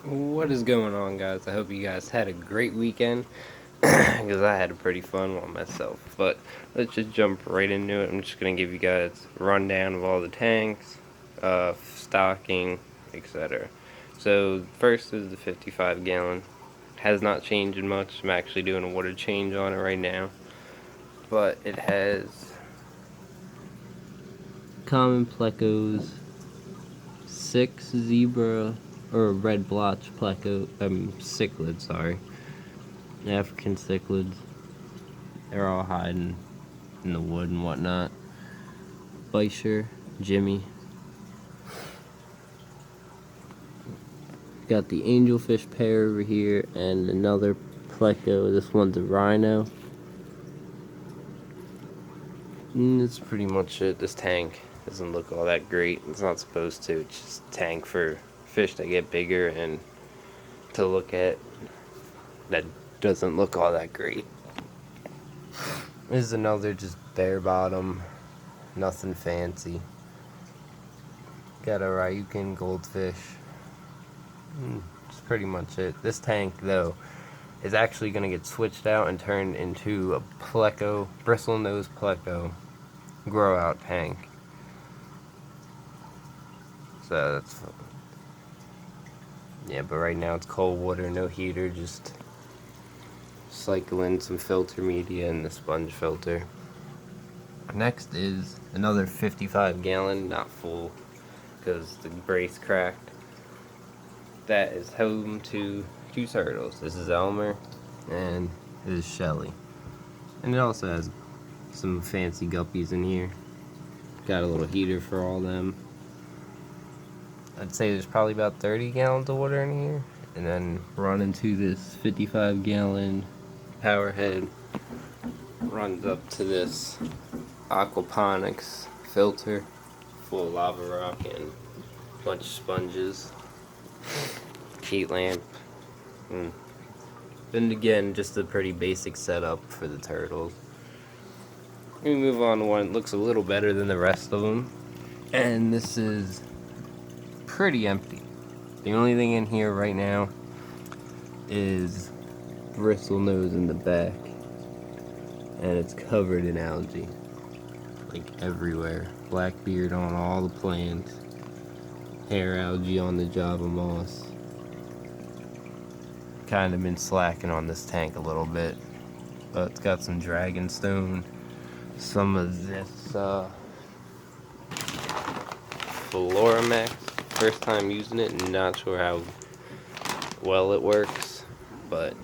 What is going on, guys? I hope you guys had a great weekend because I had a pretty fun one myself. But let's just jump right into it. I'm just going to give you guys a rundown of all the tanks, stocking, etc. So, first is the 55 gallon. Has not changed much. I'm actually doing a water change on it right now. But it has common plecos, 6 zebra or red blotch pleco, cichlids, sorry. African cichlids. They're all hiding in the wood and whatnot. Bisher, Jimmy. Got the angelfish pair over here and another pleco. This one's a rhino. And that's pretty much it. This tank doesn't look all that great. It's not supposed to. It's just a tank for fish that get bigger and to look at that doesn't look all that great. This is another just bare bottom, nothing fancy. Got a Ryukin goldfish. That's pretty much it. This tank, though, is actually going to get switched out and turned into a pleco, bristle-nosed pleco grow-out tank. So that's fun. Yeah, but right now it's cold water, no heater, just cycling some filter media in the sponge filter. Next is another 55 gallon, not full because the brace cracked. That is home to 2 turtles. This is Elmer and this is Shelly. And it also has some fancy guppies in here. Got a little heater for all them. I'd say there's probably about 30 gallons of water in here. And then run into this 55 gallon power head. Runs up to this aquaponics filter full of lava rock and a bunch of sponges. Heat lamp. Then again, just a pretty basic setup for the turtles. We move on to one that looks a little better than the rest of them. And this is pretty empty. The only thing in here right now is bristle nose in the back. And it's covered in algae. Like everywhere. Blackbeard on all the plants. Hair algae on the Java moss. Kind of been slacking on this tank a little bit. But it's got some dragonstone. Some of this Floramax. First time using it, not sure how well it works, but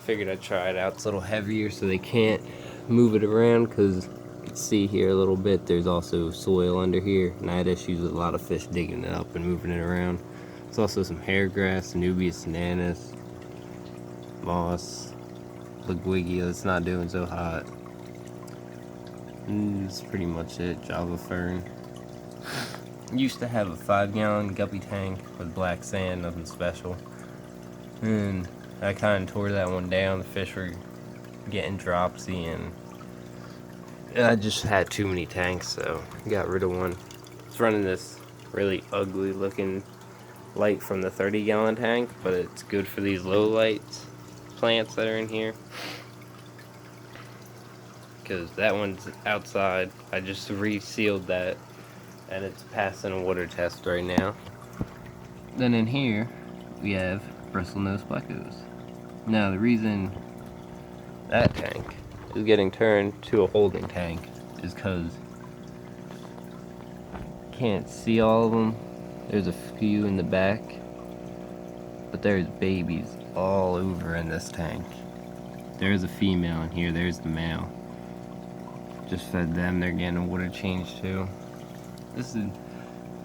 figured I'd try it out. It's a little heavier so they can't move it around because you can see here a little bit there's also soil under here, and I had issues with a lot of fish digging it up and moving it around. There's also some hairgrass, Nubius nanus, moss, Ligwigia. It's not doing so hot. And that's pretty much it. Java fern. Used to have a 5 gallon guppy tank with black sand, nothing special. And I kind of tore that one down. The fish were getting dropsy, and I just had too many tanks, so I got rid of one. It's running this really ugly looking light from the 30 gallon tank, but it's good for these low lights plants that are in here. Because that one's outside. I just resealed that, and it's passing a water test right now. Then in here, we have bristlenose plecos. Now the reason that tank is getting turned to a holding tank is because can't see all of them. There's a few in the back, but there's babies all over in this tank. There's a female in here, there's the male. Just fed them, they're getting a water change too.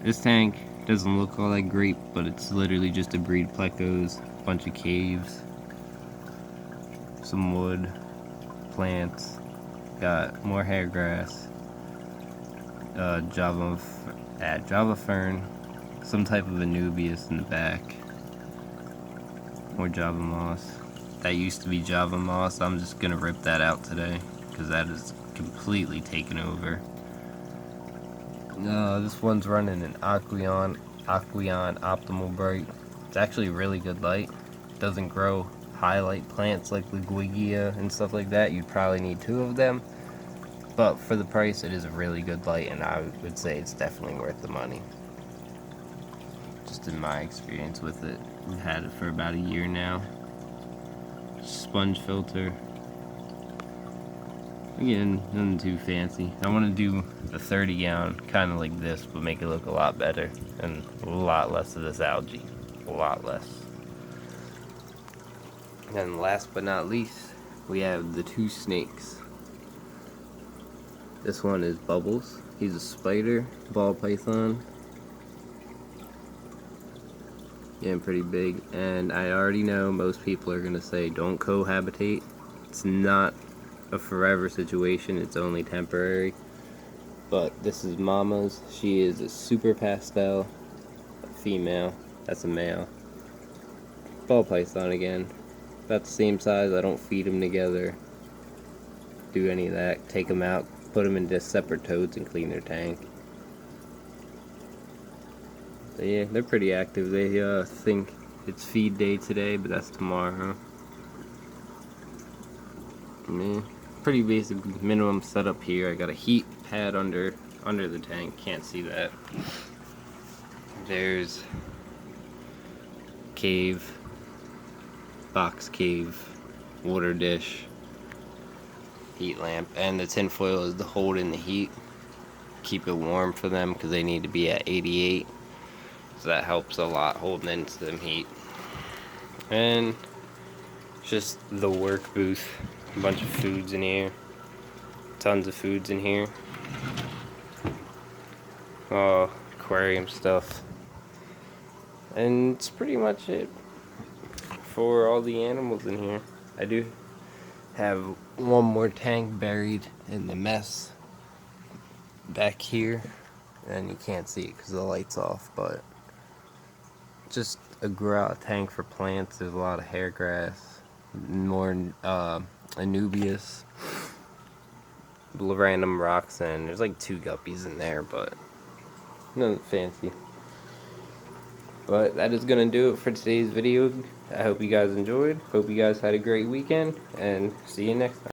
This tank doesn't look all that great, but it's literally just a breed plecos, a bunch of caves, some wood, plants, got more hair grass, Java fern, some type of Anubias in the back, more Java moss. That used to be Java moss. I'm just gonna rip that out today because that is completely taken over. This one's running an Aqueon Optimal Bright. It's actually really good light. It doesn't grow highlight plants like Liguigia and stuff like that. You'd probably need 2 of them. But for the price, it is a really good light, and I would say it's definitely worth the money. Just in my experience with it. We've had it for about a year now. Sponge filter. Again, nothing too fancy. I want to do a 30 gallon, kind of like this, but make it look a lot better. And a lot less of this algae. A lot less. And last but not least, we have the 2 snakes. This one is Bubbles. He's a spider, ball python. Getting pretty big. And I already know most people are going to say don't cohabitate. It's not a forever situation, it's only temporary. But this is Mama's. She is a super pastel female. That's a male. Ball python again. About the same size. I don't feed them together. Do any of that. Take them out. Put them in just separate toads and clean their tank. So yeah, they're pretty active. They think it's feed day today, but that's tomorrow. Yeah, pretty basic minimum setup here. I got a heat pad under the tank. Can't see that. There's cave, box cave, water dish, heat lamp, and the tin foil is to hold in the heat, keep it warm for them because they need to be at 88, so that helps a lot holding into them heat. And just the work booth, a bunch of foods in here, tons of foods in here. Oh, aquarium stuff, and it's pretty much it for all the animals in here. I do have one more tank buried in the mess back here, and you can't see it because the light's off, but just a tank for plants. There's a lot of hair grass, more Anubias, random rocks, and there's like 2 guppies in there, but nothing fancy. But that is gonna do it for today's video. I hope you guys enjoyed. Hope you guys had a great weekend, and see you next time.